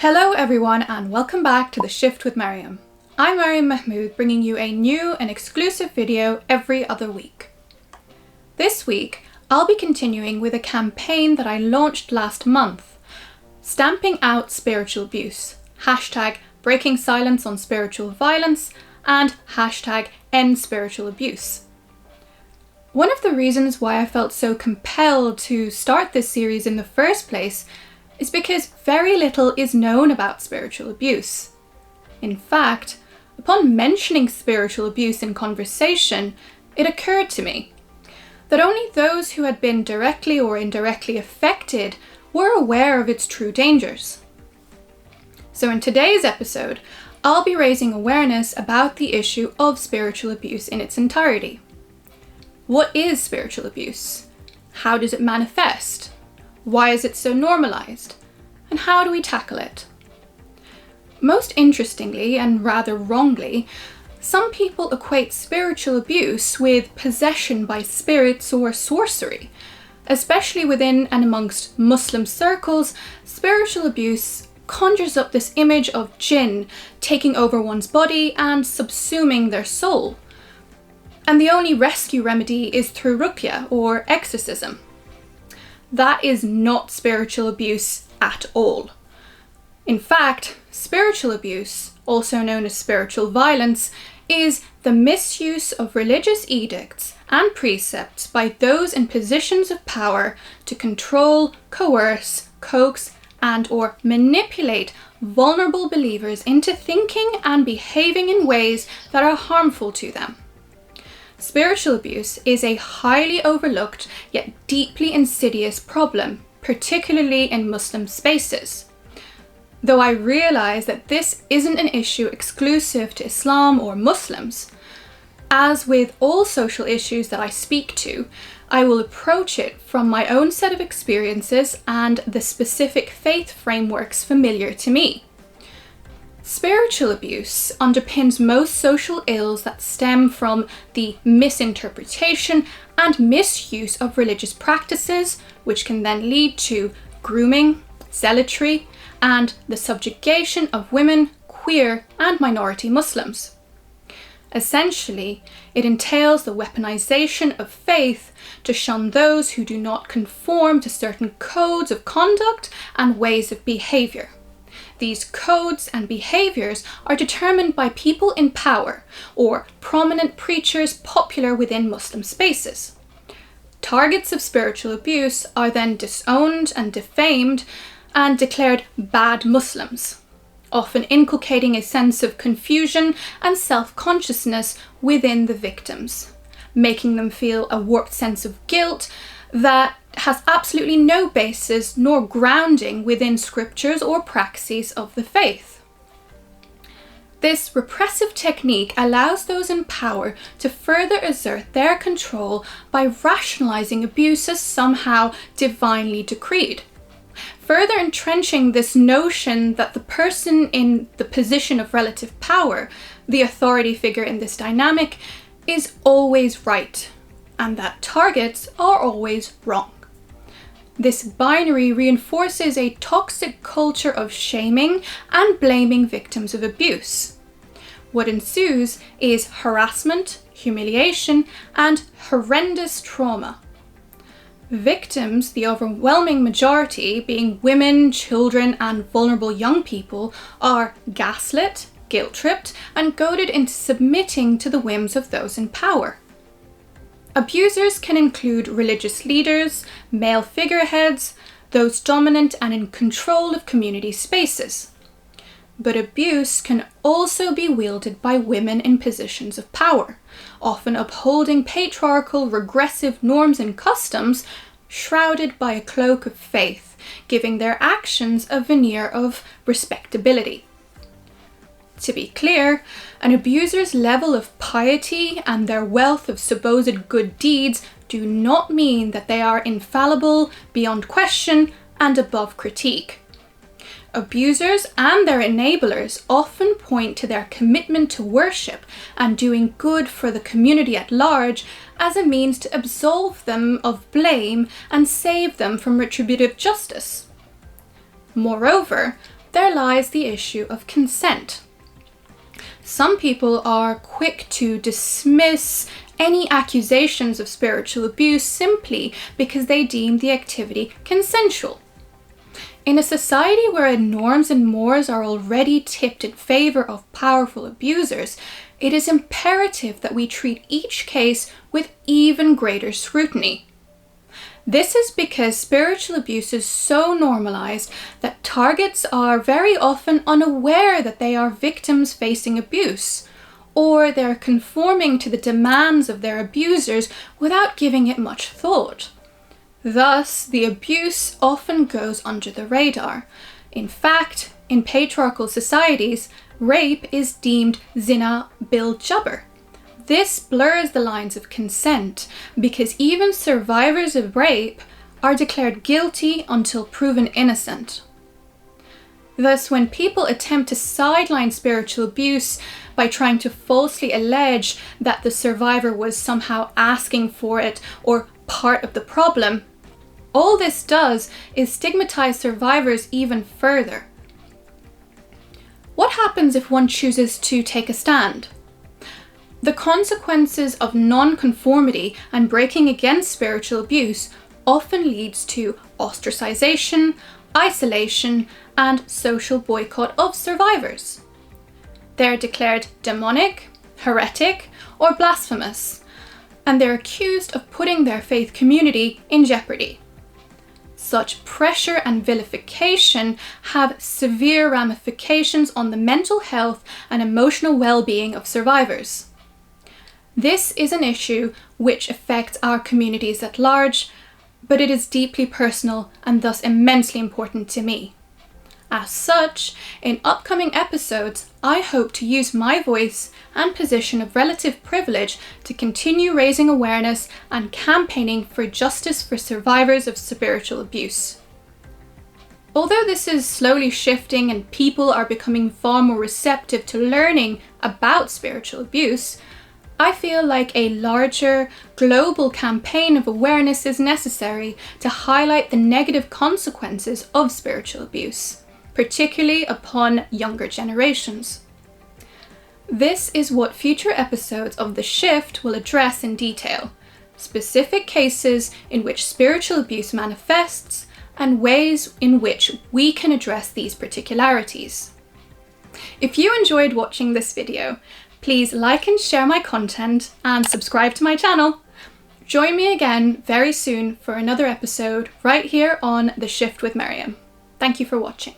Hello everyone and welcome back to The Shift with Maryyum. I'm Maryyum Mahmood, bringing you a new and exclusive video every other week. This week, I'll be continuing with a campaign that I launched last month, stamping out spiritual abuse, #breaking silence on spiritual violence, and #end spiritual abuse. One of the reasons why I felt so compelled to start this series in the first place is because very little is known about spiritual abuse. In fact, upon mentioning spiritual abuse in conversation, it occurred to me that only those who had been directly or indirectly affected were aware of its true dangers. So in today's episode, I'll be raising awareness about the issue of spiritual abuse in its entirety. What is spiritual abuse? How does it manifest? Why is it so normalised? And how do we tackle it? Most interestingly, and rather wrongly, some people equate spiritual abuse with possession by spirits or sorcery. Especially within and amongst Muslim circles, spiritual abuse conjures up this image of jinn taking over one's body and subsuming their soul. And the only rescue remedy is through ruqya or exorcism. That is not spiritual abuse at all. In fact, spiritual abuse, also known as spiritual violence, is the misuse of religious edicts and precepts by those in positions of power to control, coerce, coax, and/or manipulate vulnerable believers into thinking and behaving in ways that are harmful to them. Spiritual abuse is a highly overlooked yet deeply insidious problem, particularly in Muslim spaces. Though I realise that this isn't an issue exclusive to Islam or Muslims, as with all social issues that I speak to, I will approach it from my own set of experiences and the specific faith frameworks familiar to me. Spiritual abuse underpins most social ills that stem from the misinterpretation and misuse of religious practices, which can then lead to grooming, zealotry, and the subjugation of women, queer, and minority Muslims. Essentially, it entails the weaponization of faith to shun those who do not conform to certain codes of conduct and ways of behaviour. These codes and behaviours are determined by people in power or prominent preachers popular within Muslim spaces. Targets of spiritual abuse are then disowned and defamed and declared bad Muslims, often inculcating a sense of confusion and self-consciousness within the victims, making them feel a warped sense of guilt that has absolutely no basis nor grounding within scriptures or praxis of the faith. This repressive technique allows those in power to further assert their control by rationalizing abuse as somehow divinely decreed, further entrenching this notion that the person in the position of relative power, the authority figure in this dynamic, is always right, and that targets are always wrong. This binary reinforces a toxic culture of shaming and blaming victims of abuse. What ensues is harassment, humiliation, and horrendous trauma. Victims, the overwhelming majority being women, children, and vulnerable young people, are gaslit, guilt-tripped, and goaded into submitting to the whims of those in power. Abusers can include religious leaders, male figureheads, those dominant and in control of community spaces. But abuse can also be wielded by women in positions of power, often upholding patriarchal, regressive norms and customs, shrouded by a cloak of faith, giving their actions a veneer of respectability. To be clear, an abuser's level of piety and their wealth of supposed good deeds do not mean that they are infallible, beyond question, and above critique. Abusers and their enablers often point to their commitment to worship and doing good for the community at large as a means to absolve them of blame and save them from retributive justice. Moreover, there lies the issue of consent. Some people are quick to dismiss any accusations of spiritual abuse simply because they deem the activity consensual. In a society where norms and mores are already tipped in favor of powerful abusers, it is imperative that we treat each case with even greater scrutiny. This is because spiritual abuse is so normalized that targets are very often unaware that they are victims facing abuse, or they're conforming to the demands of their abusers without giving it much thought. Thus, the abuse often goes under the radar. In fact, in patriarchal societies, rape is deemed zina bil jabr. This blurs the lines of consent because even survivors of rape are declared guilty until proven innocent. Thus, when people attempt to sideline spiritual abuse by trying to falsely allege that the survivor was somehow asking for it or part of the problem, all this does is stigmatize survivors even further. What happens if one chooses to take a stand? The consequences of non-conformity and breaking against spiritual abuse often leads to ostracization, isolation, and social boycott of survivors. They're declared demonic, heretic, or blasphemous, and they're accused of putting their faith community in jeopardy. Such pressure and vilification have severe ramifications on the mental health and emotional well-being of survivors. This is an issue which affects our communities at large, but it is deeply personal and thus immensely important to me. As such, in upcoming episodes, I hope to use my voice and position of relative privilege to continue raising awareness and campaigning for justice for survivors of spiritual abuse. Although this is slowly shifting and people are becoming far more receptive to learning about spiritual abuse, I feel like a larger, global campaign of awareness is necessary to highlight the negative consequences of spiritual abuse, particularly upon younger generations. This is what future episodes of The Shift will address in detail: specific cases in which spiritual abuse manifests and ways in which we can address these particularities. If you enjoyed watching this video, please like and share my content and subscribe to my channel. Join me again very soon for another episode right here on The Shift with Maryyum. Thank you for watching.